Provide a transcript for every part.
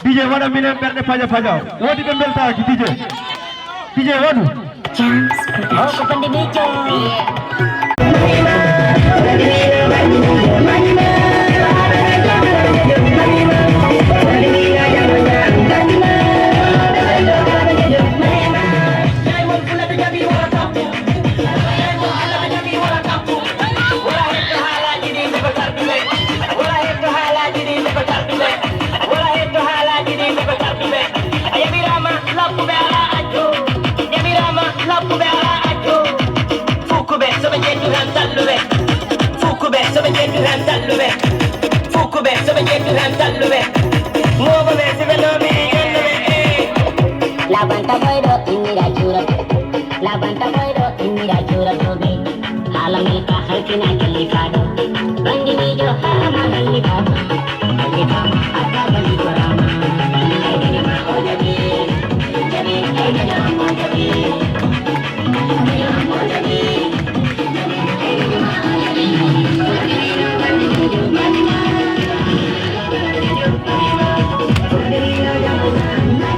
DJ wada minen berde faja faja wodi be beltaaki DJ wadu ko bandi DJ La banta boiro imira chura, la banta boiro imira chura tobe. Hala milka halkina kalifado, bandi nijo hama kalifado. Kalifado akka bandi korama, ini ma ojabi, jabi ini ma ojabi, ini ma ojabi, ini ma ojabi. Bandi nijo bandi ma, bandi nijo bandi ma, bandi nijo bandi ma.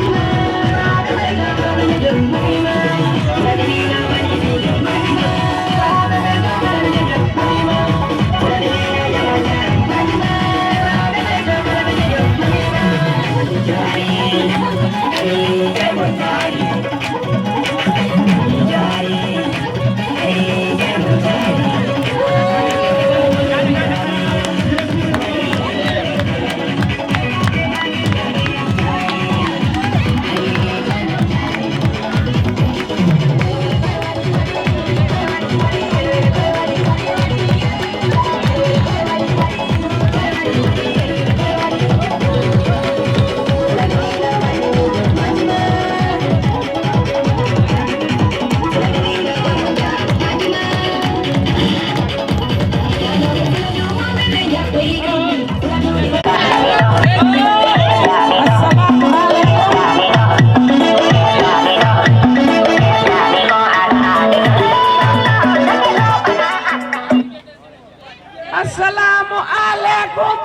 Assalamu alaikum.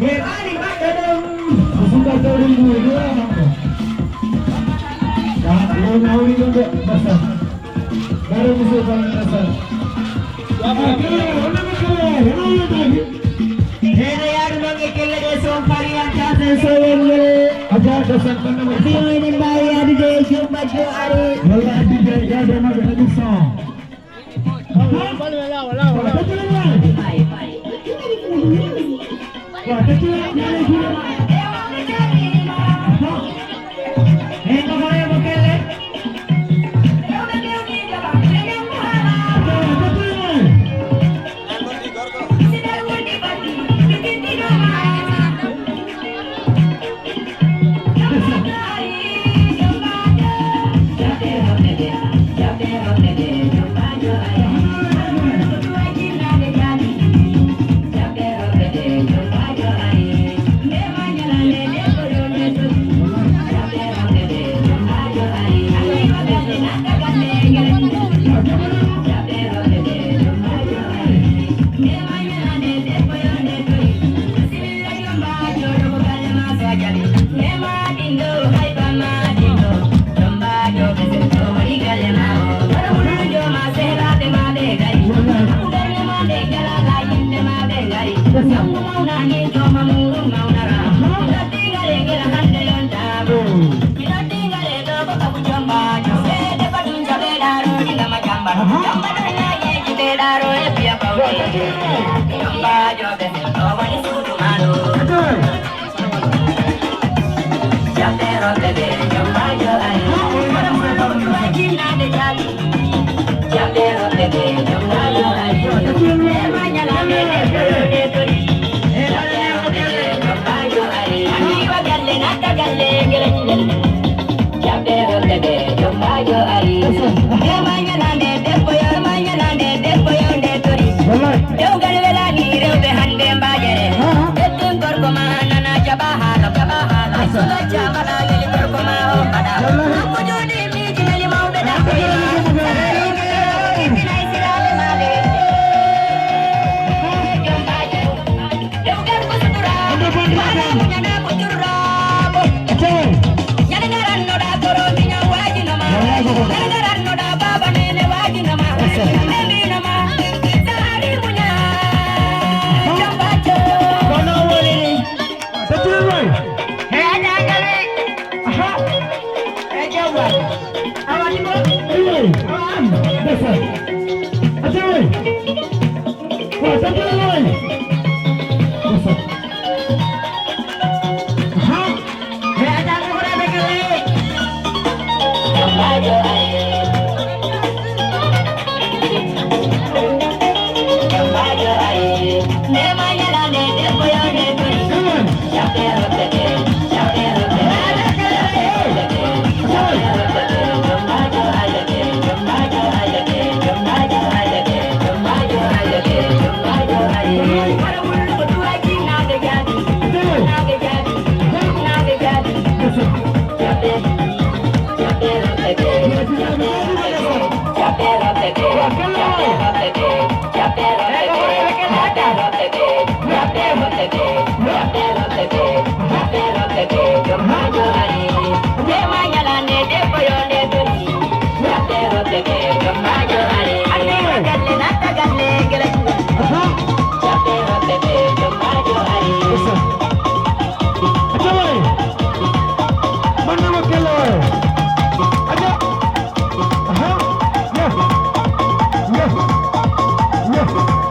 Hey, Aja dosen nomor Video ini bayar di Jumpa Juari. Wala DJ ya dia mag lagi song. Yeah.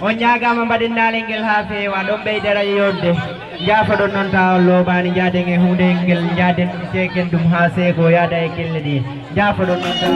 on ñagama mbaɗen nalengel ha feewa ɗon ɓeydara yodde jaafa ɗon noon taw lobani jaaden e hunde ngel jaaden teken ɗum ha seeko yaada e gelle ɗi jaafa ɗon noon taw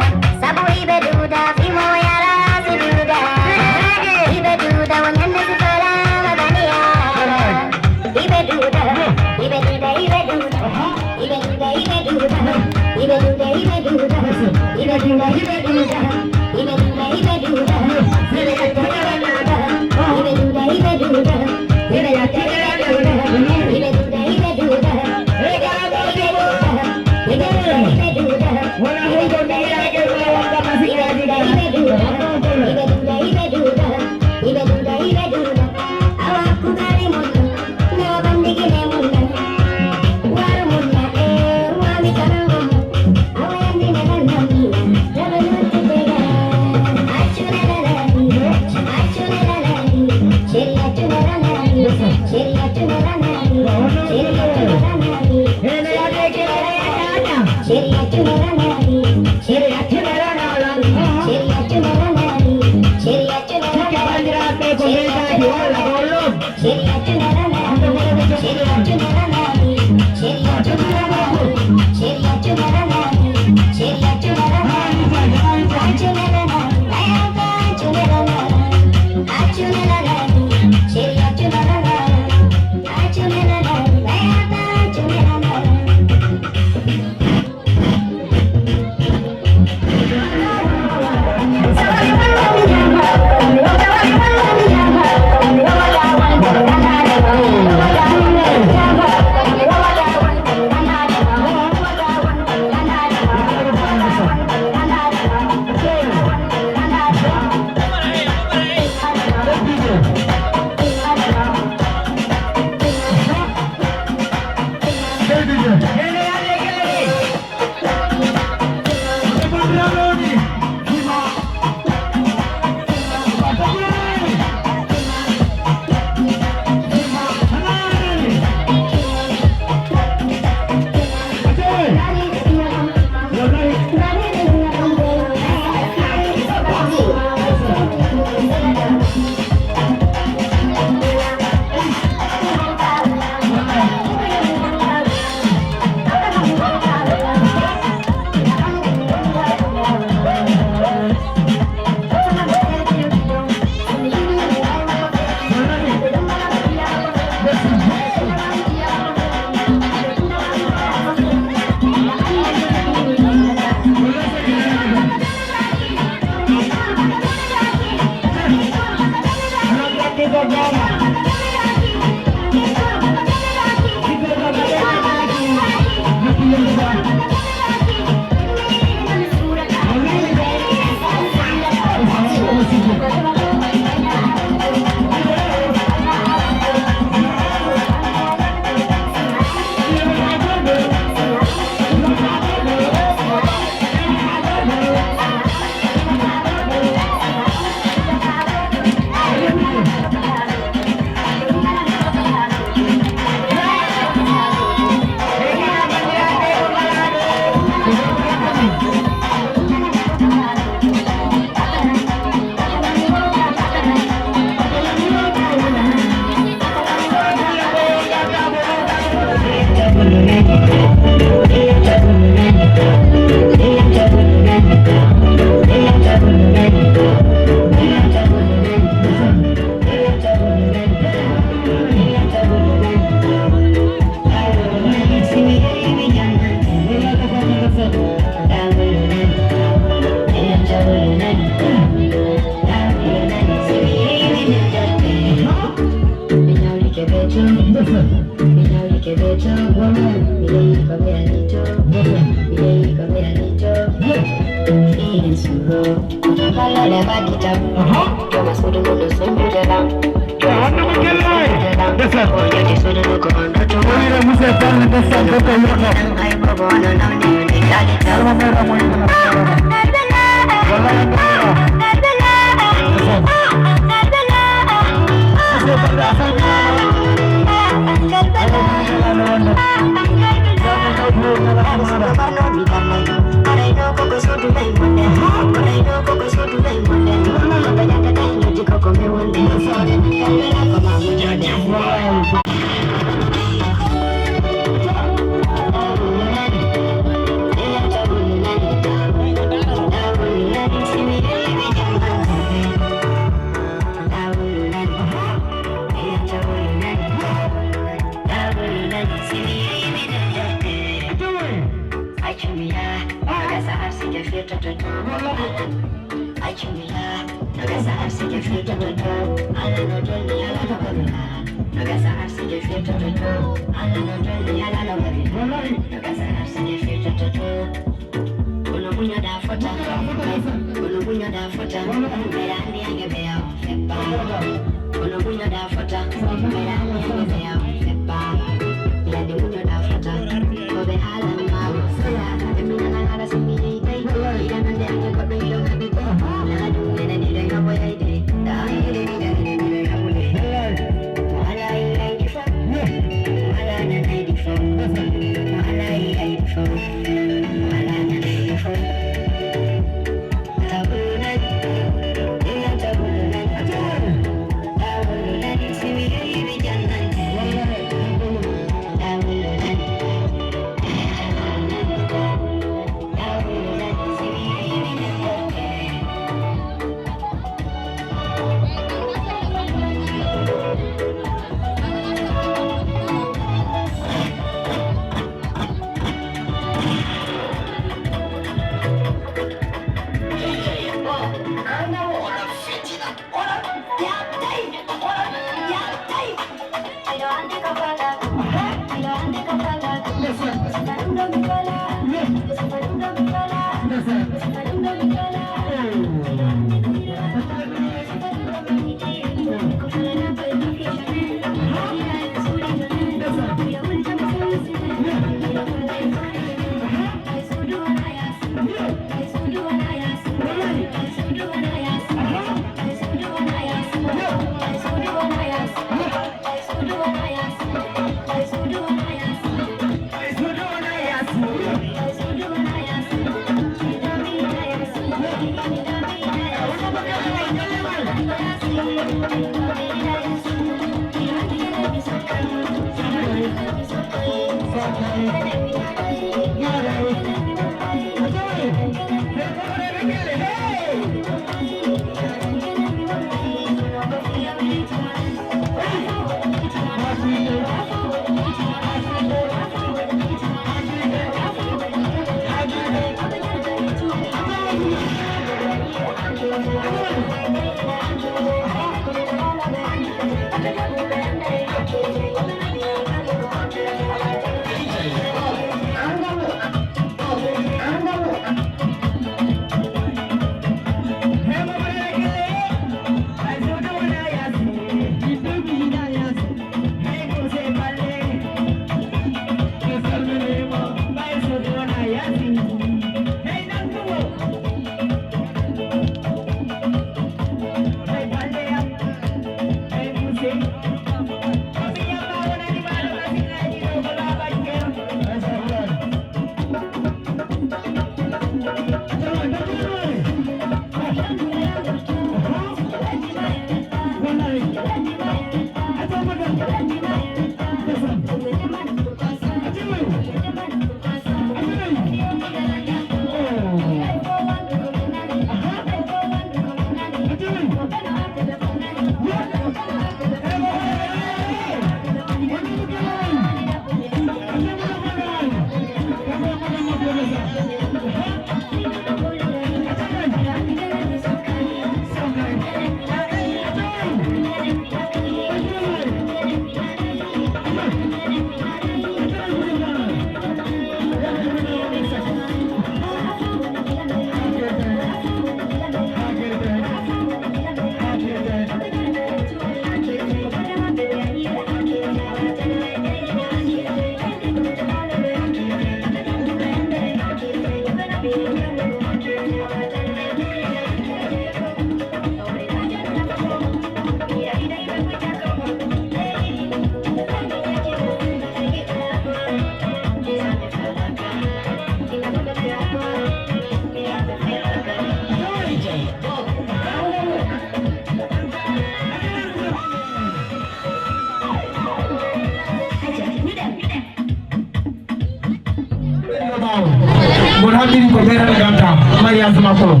Hammini ko ɓeerata ganta mariage makko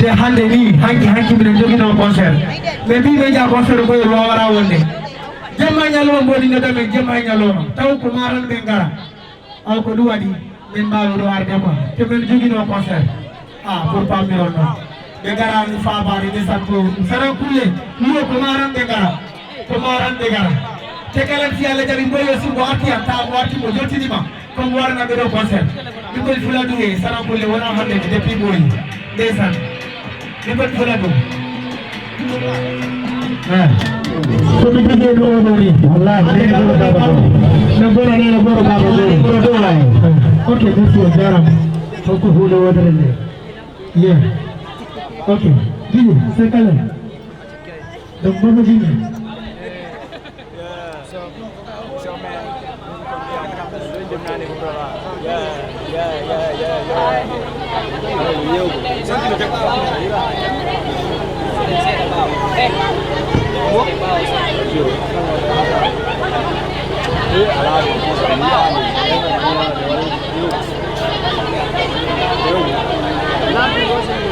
te hande ni hanki minen jogino concert mais mbiɓe jaa concert koye wawara wonde jemma ñalowma mboɗi nodamen jemma ñalowma taw ko maran ɓe gara aw ko ɗum waɗi min mbawi ɗo arde quoi te min jogino concert pour pammiron noon ɓe garani fabade ndesan ko saran kulle wiyo ko maran ɓe gara te kala si Allah jaɓi mboyo si mo arti ta mo arti mo jottinima comme waranaɓe ɗo concert ɗiɓɓol fuladu e saran kulle wona hande depuis ɓoyi ndesan ɗiɓɓol fuladu komi jogui ɗo oɗo ni wallahi no goro nene goro baba goro ɗo wayi ok merci o jarama holko hunde wodere nde ye ok Dini c'est calme donc Baba Dini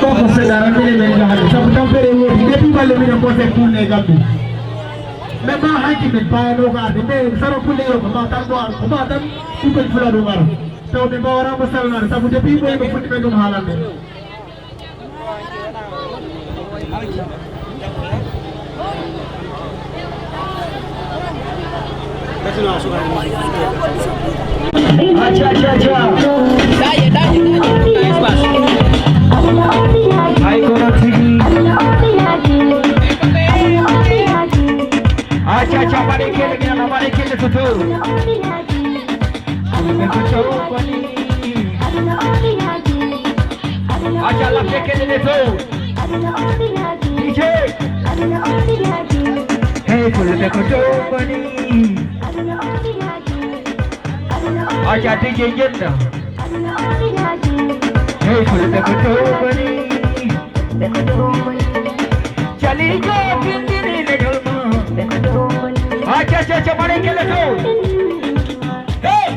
koko seɗara mine men jahade saabu tampere wodi depuis balle minen bote tourné Gambie mais ma hanki min payano ko arde mais sara kulle yo ko ma tan ɗo ar ko ma tan ɗukoñ fula ɗum ara taw ɓe mbawarama salnade saabu depuis ɓoyi ɓe fuɗɗi ɓe ɗum haalande Acha pare kele tutu. Acha la kele de to. DJ. Hey, kule de koto bani. Acha DJ jenda. Hey, kule de koto bani. Chali jo bindiri le jolma. Acha pare kele to. Hey.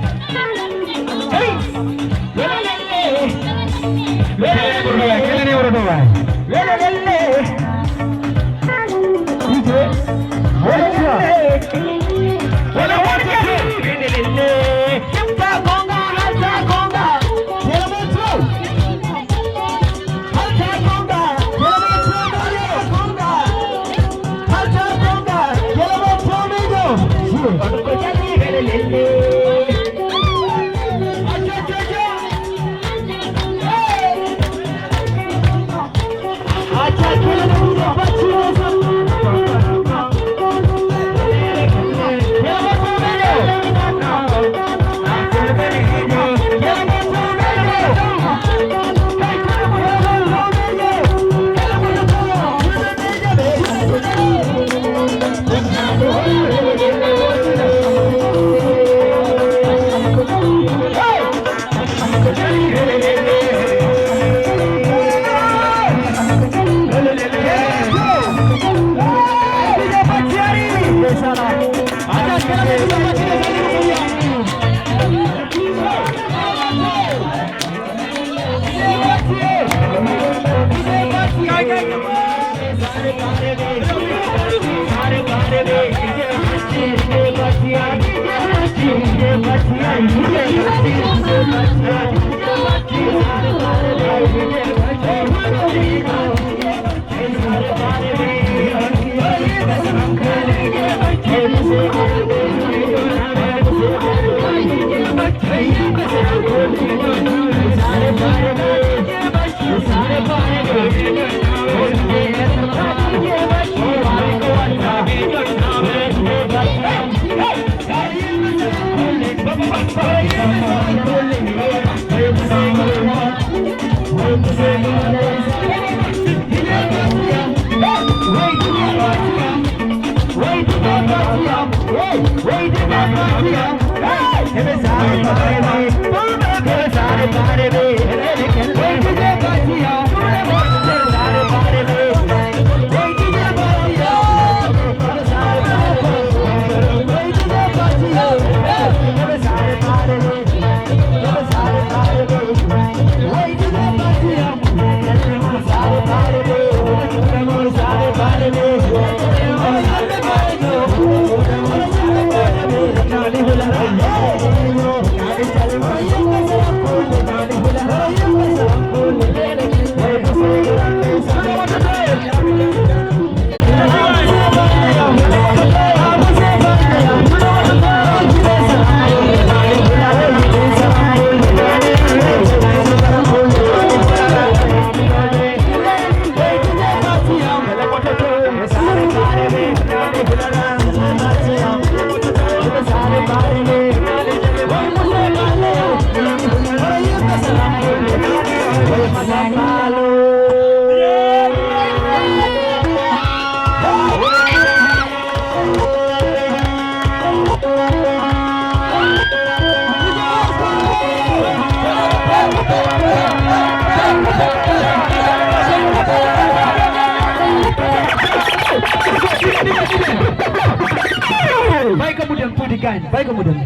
Baik kemudian Budi kan, baik kemudian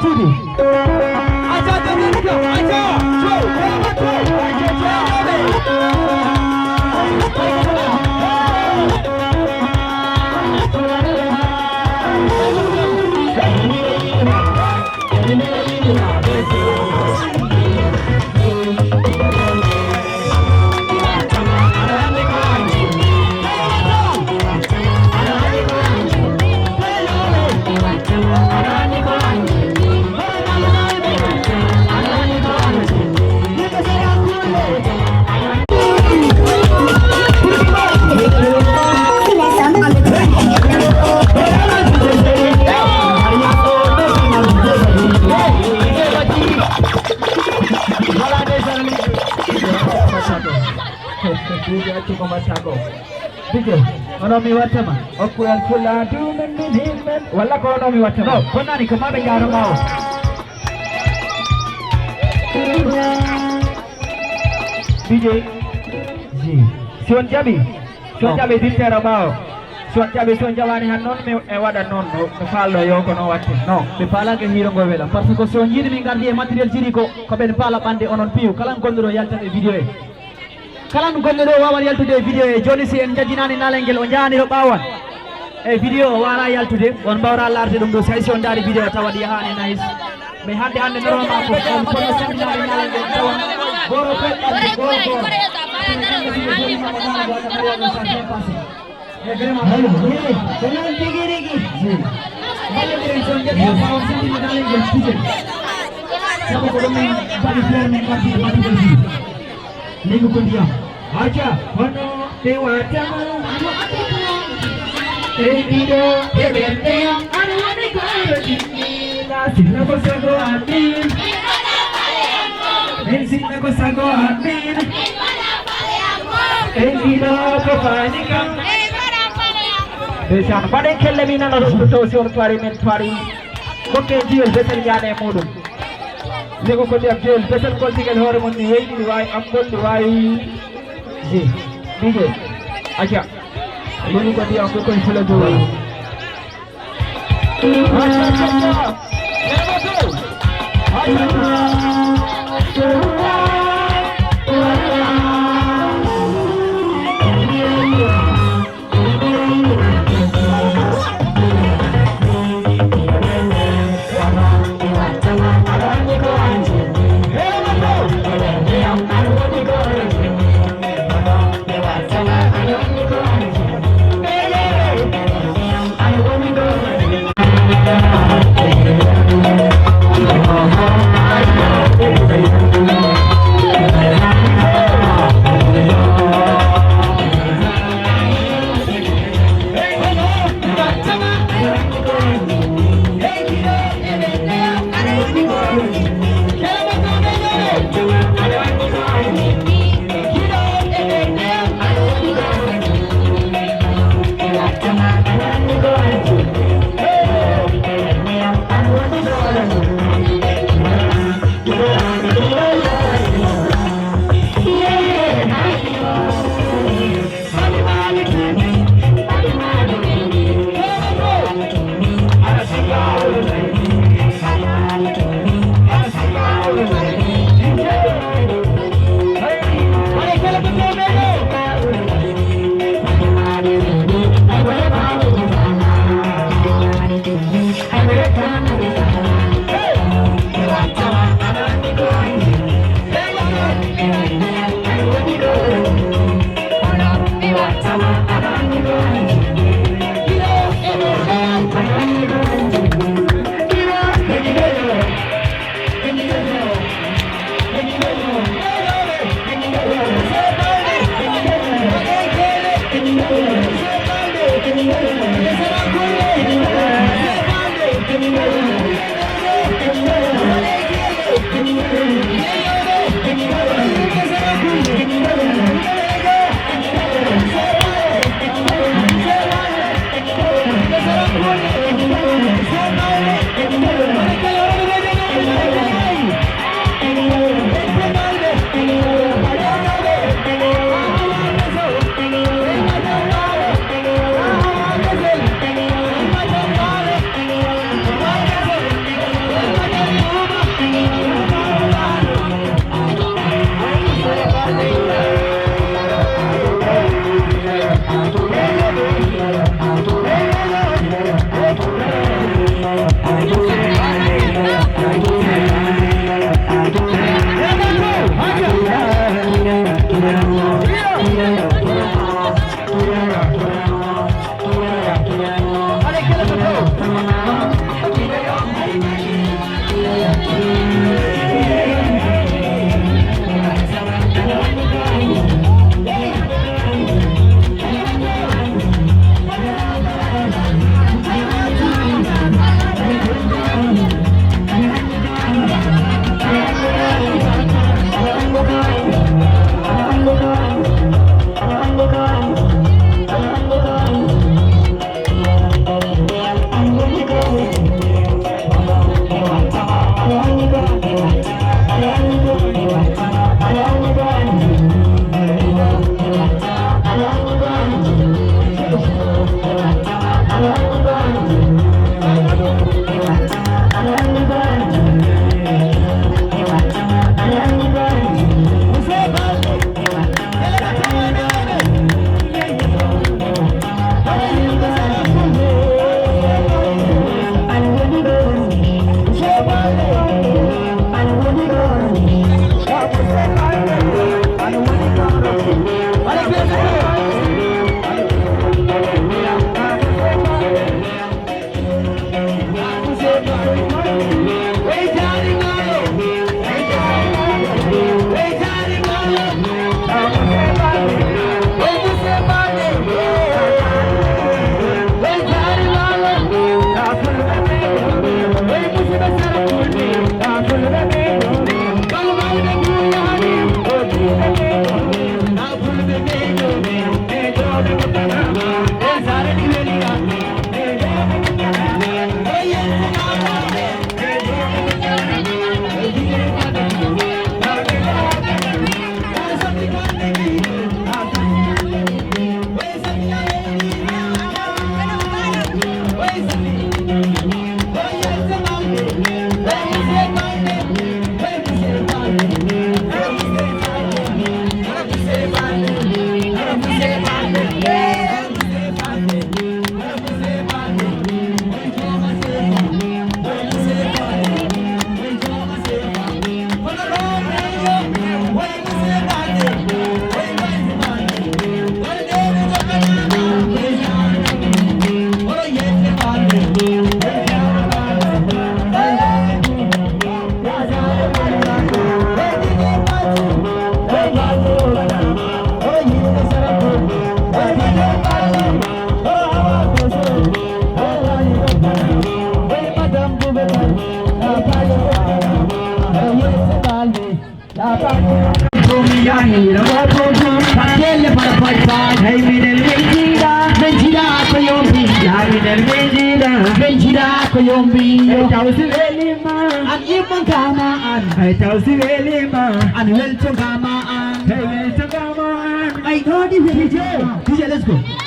Budi. Aja terus, aja. Onomi watama okuyan kula dumen himen wala ko onomi watama no kona ni kama be jaro mau DJ ji Sion Jabi ditera mau Sion Jawani han non me e wada non no fallo yo ko no watte no be pala ke hiro go wela parce que Sion yidi min gardi e material jiri ko ben pala bande onon piu kala gondoro yalta e video e kala gondoro wawan yaltude video e joni si en jadinani nalengel o jaani do bawan e video wala yaltude on bawra larde dum do say on dari video tawadi haane nice mais hande normal ko on kono jadinani nalengel tawan goro pe goro Jangan tinggi-tinggi. Siapa belum bagi player main mati bersih. Minggu kemudian, aja Wano Dewa Jamu. Video yang ada di Sina Kosago Admin. Sina Kosago Admin. Video kebanyakan. Besan pada kelle mina no to sur twari men twari ko ke diol besel yaade modum lego ko diam diol besel ko tigal hore mon ni weydi way am ko way ji bigo aja lego ko diam ko fula do Let's go.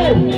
Thank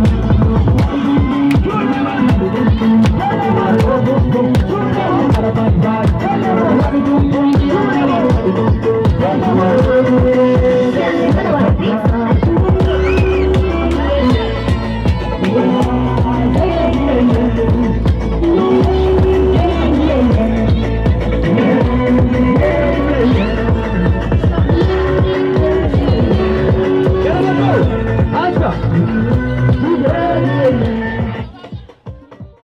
you.